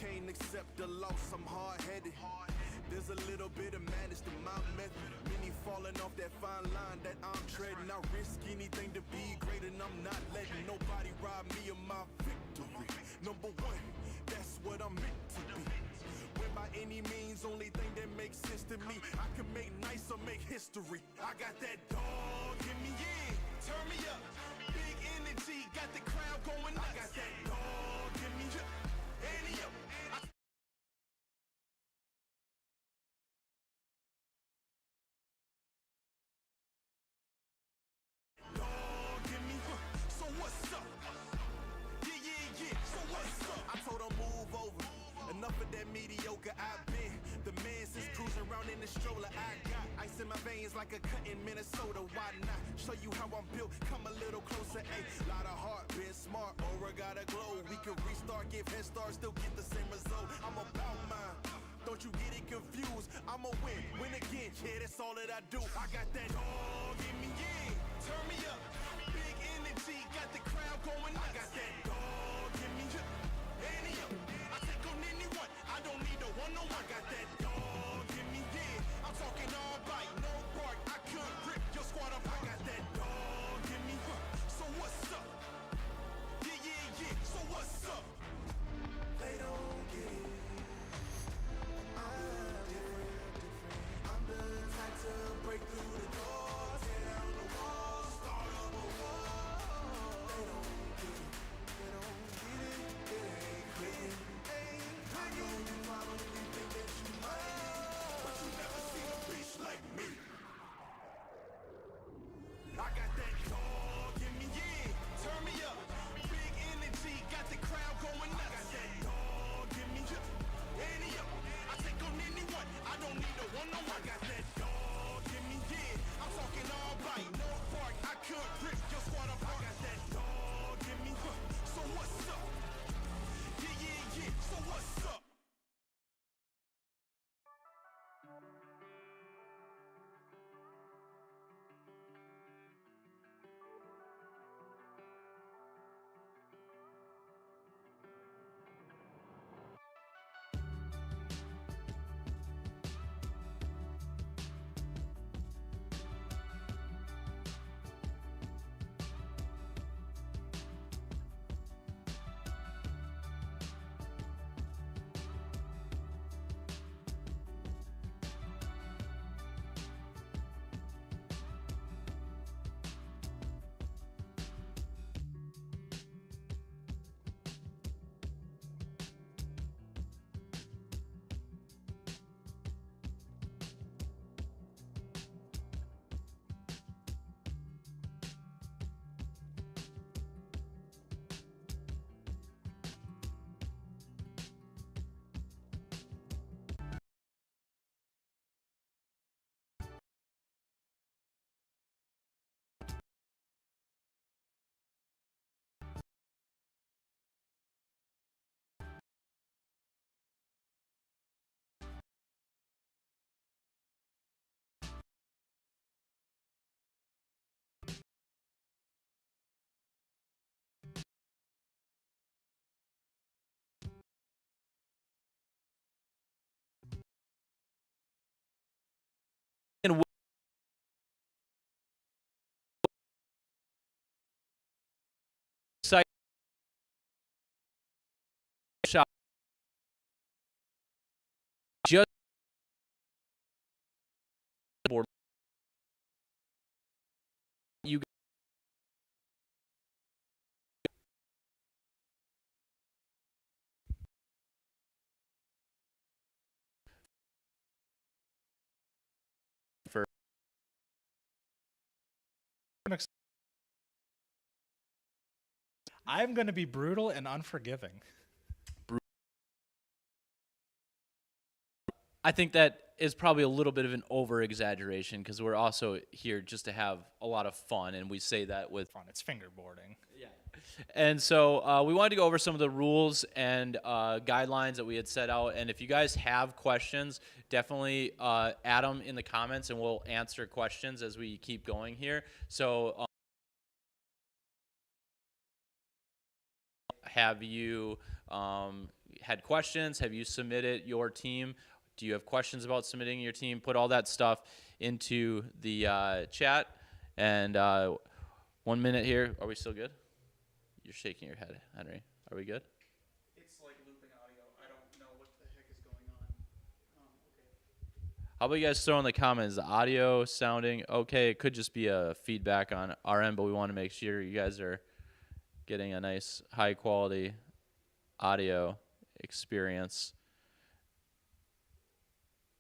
can't accept the loss, I'm hard-headed. There's a little bit of madness to my method. Many falling off that fine line that I'm treading. I risk anything to be great, and I'm not letting nobody rob me of my victory. Number one, that's what I'm meant to be. When by any means, only thing that makes sense to me, I can make nice or make history. I got that dog in me, yeah. Turn me up. Big energy, got the crowd going nuts. I got that dog in me, yeah. Annie up. So what's up? Yeah, so what's up? I told her move over. Enough of that mediocre I've been. The man since cruising around in the stroller. I got ice in my veins like a cut in Minnesota. Why not? Show you how I'm built. Come a little closer. Ayy, lot of heart, been smart. Aura gotta glow. We can restart, give head start, still get the same result. I'm about mine. Don't you get it confused? I'ma win again. Yeah, that's all that I do. I got that dog in me, yeah. Turn me up. Big energy, got the crowd going nuts. I got that dog in me, yeah. Annie up. I take on anyone. I don't need a one-on-one. I got that dog in me, yeah. I'm talking all bite, no bark. I could rip your squad up. I got that dog in me. So what's up? Yeah. So what's up? They don't get it. I'm different. I'm the type to break through the doors, tear down the walls, start up a war. They don't get it. It ain't clear. I know you probably think that you might, but you never seen a bitch like me. I got that dog in me, yeah. Turn me up. Big energy, got the crowd going nuts. I got that dog in me, yeah. Annie up. I take on anyone. I don't need a one-on-one. I got that dog in me, yeah. I'm talking all bite, no bark. I could rip your squad apart. I got that dog in me. So what's up? Yeah. So what's up? And site shop just board you for I'm going to be brutal and unforgiving. I think that is probably a little bit of an over-exaggeration because we're also here just to have a lot of fun, and we say that with Fun. It's fingerboarding. Yeah. And so we wanted to go over some of the rules and guidelines that we had set out. And if you guys have questions, definitely add them in the comments, and we'll answer questions as we keep going here. So have you had questions? Have you submitted your team? Do you have questions about submitting your team? Put all that stuff into the chat. And 1 minute here. Are we still good? You're shaking your head, Henry. Are we good? It's like looping audio. I don't know what the heck is going on. Okay. How about you guys throw in the comments? The audio sounding okay? It could just be a feedback on our end, but we want to make sure you guys are getting a nice high quality audio experience.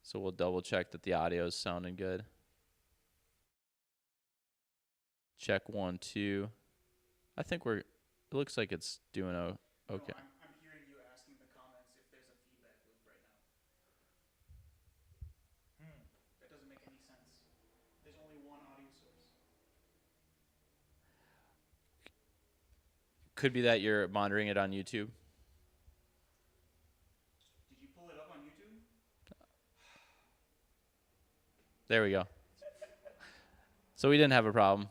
So we'll double check that the audio is sounding good. Check 1, 2. I think it looks like it's doing okay. No, I'm hearing you asking the comments if there's a feedback loop right now. That doesn't make any sense. There's only one audio source. Could be that you're monitoring it on YouTube. Did you pull it up on YouTube? There we go. So we didn't have a problem.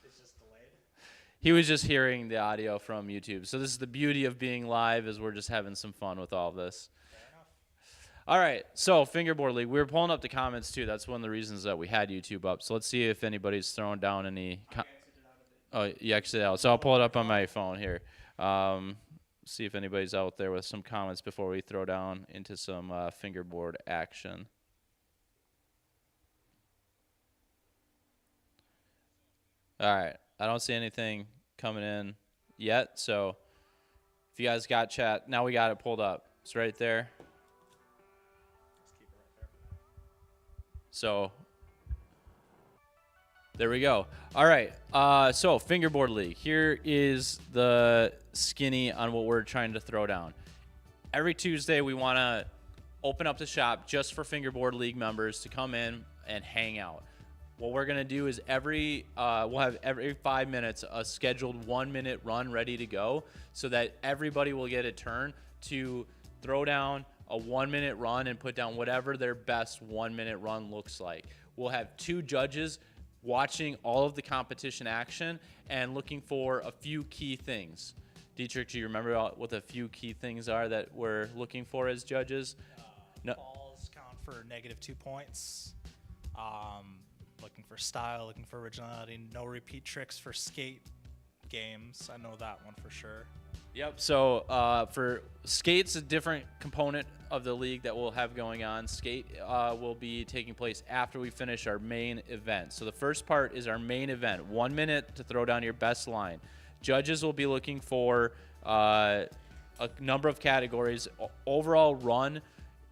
It's just delayed. He was just hearing the audio from YouTube. So this is the beauty of being live, is we're just having some fun with all of this. Fair enough. All right, so Fingerboard League. We were pulling up the comments too. That's one of the reasons that we had YouTube up. So let's see if anybody's throwing down any. Oh, you exited out. So I'll pull it up on my phone here. See if anybody's out there with some comments before we throw down into some fingerboard action. All right, I don't see anything coming in yet. So if you guys got chat, now we got it pulled up. It's right there. Let's keep it right there. So there we go. All right. So Fingerboard League. Here is the skinny on what we're trying to throw down. Every Tuesday, we want to open up the shop just for Fingerboard League members to come in and hang out. What we're going to do is we'll have every 5 minutes a scheduled 1 minute run ready to go, so that everybody will get a turn to throw down a 1 minute run and put down whatever their best 1 minute run looks like. We'll have 2 judges watching all of the competition action and looking for a few key things. Dietrich, do you remember what the few key things are that we're looking for as judges? No. Falls count for -2 points. Looking for style, looking for originality, no repeat tricks for skate games. I know that one for sure. Yep. So for skates, a different component of the league that we'll have going on. Skate will be taking place after we finish our main event. So the first part is our main event. 1 minute to throw down your best line. Judges will be looking for a number of categories. Overall run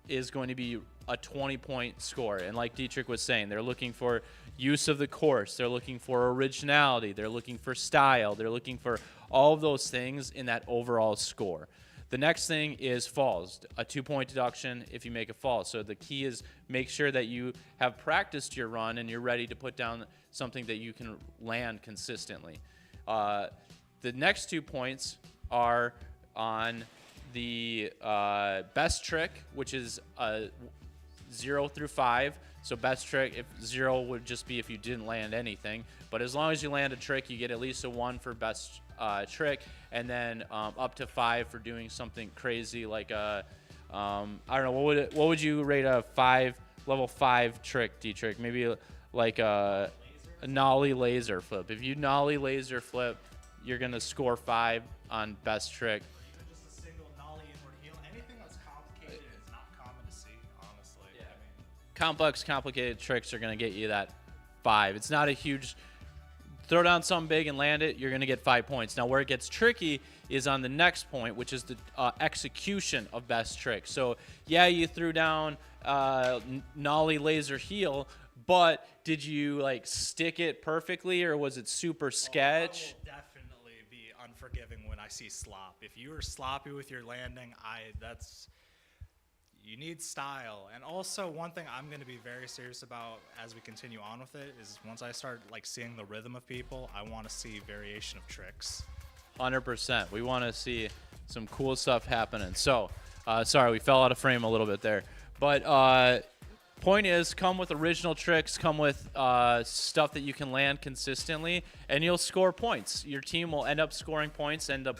is going to be a 20-point score. And like Dietrich was saying, they're looking for use of the course. They're looking for originality. They're looking for style. They're looking for all of those things in that overall score. The next thing is falls, a 2-point deduction if you make a fall. So the key is make sure that you have practiced your run and you're ready to put down something that you can land consistently. The next 2 points are on the best trick, which is 0 through 5. So best trick, if 0 would just be if you didn't land anything. But as long as you land a trick, you get at least a 1 for best trick, and then up to 5 for doing something crazy like a, I don't know, what would you rate a level 5 trick, Dietrich? Maybe like a nollie laser flip. If you nollie laser flip, you're gonna score 5 on best trick. Even just a single nollie inward heel, anything that's complicated is not common to see, honestly. Yeah. I mean, Complex, complicated tricks are going to get you that 5. It's not a huge throw down something big and land it, you're going to get 5 points. Now, where it gets tricky is on the next point, which is the execution of best trick. So, yeah, you threw down nollie laser heel, but did you like stick it perfectly, or was it super sketch? I will definitely be unforgiving when I see slop. If you are sloppy with your landing, you need style. And also, one thing I'm going to be very serious about as we continue on with it is once I start like seeing the rhythm of people, I want to see variation of tricks. 100%. We want to see some cool stuff happening. So, sorry, we fell out of frame a little bit there. But point is, come with original tricks, come with stuff that you can land consistently, and you'll score points. Your team will end up scoring points, end up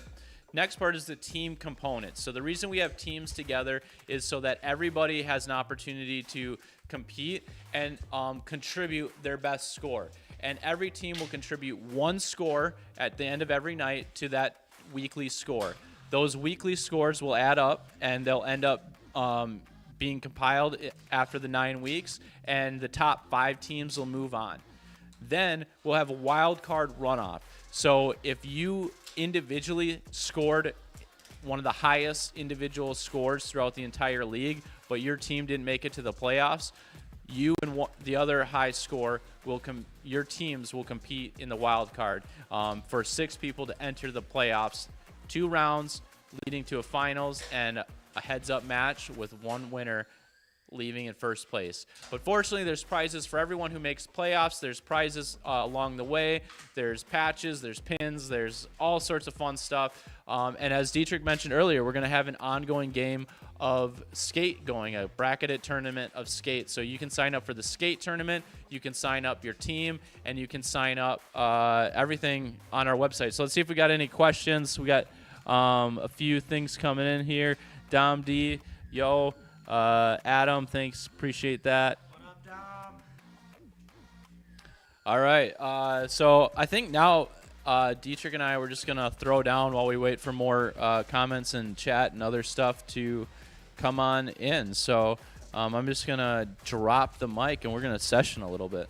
Next part is the team component. So the reason we have teams together is so that everybody has an opportunity to compete and contribute their best score. And every team will contribute one score at the end of every night to that weekly score. Those weekly scores will add up, and they'll end up being compiled after the 9 weeks, and the top 5 teams will move on. Then we'll have a wild card runoff. So if you individually scored one of the highest individual scores throughout the entire league, but your team didn't make it to the playoffs, you and the other high score will your teams will compete in the wild card for 6 people to enter the playoffs. 2 rounds leading to a finals and a heads-up match with 1 winner leaving in first place. But fortunately, there's prizes for everyone who makes playoffs. There's prizes along the way. There's patches, there's pins, there's all sorts of fun stuff. And as Dietrich mentioned earlier, we're going to have an ongoing game of skate going, a bracketed tournament of skate. So you can sign up for the skate tournament, you can sign up your team, and you can sign up everything on our website. So let's see if we got any questions. We got a few things coming in here. Dom D, yo. Adam, thanks. Appreciate that. What up, Dom? All right. So I think now Dietrich and I were just going to throw down while we wait for more comments and chat and other stuff to come on in. So I'm just going to drop the mic and we're going to session a little bit.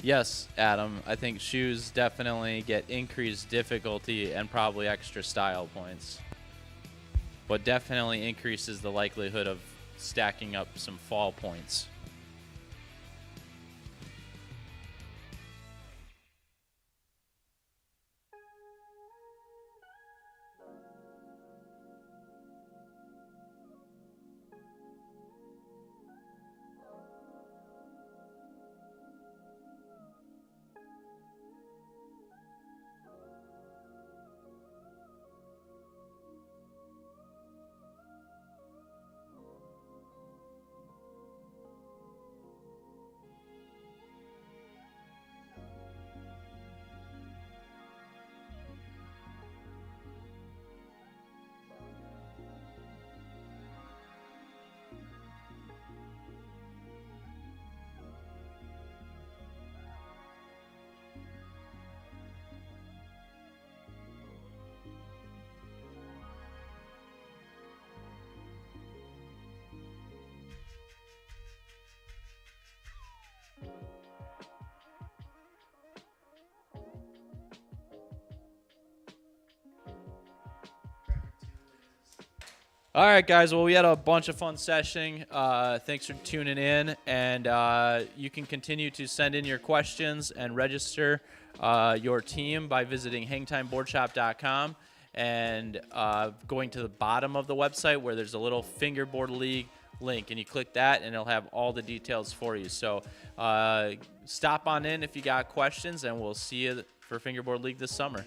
Yes, Adam. I think shoes definitely get increased difficulty and probably extra style points. But definitely increases the likelihood of stacking up some fall points. All right, guys. Well, we had a bunch of fun sessioning. Thanks for tuning in. And you can continue to send in your questions and register your team by visiting hangtimeboardshop.com and going to the bottom of the website where there's a little Fingerboard League link. And you click that, and it'll have all the details for you. So stop on in if you got questions, and we'll see you for Fingerboard League this summer.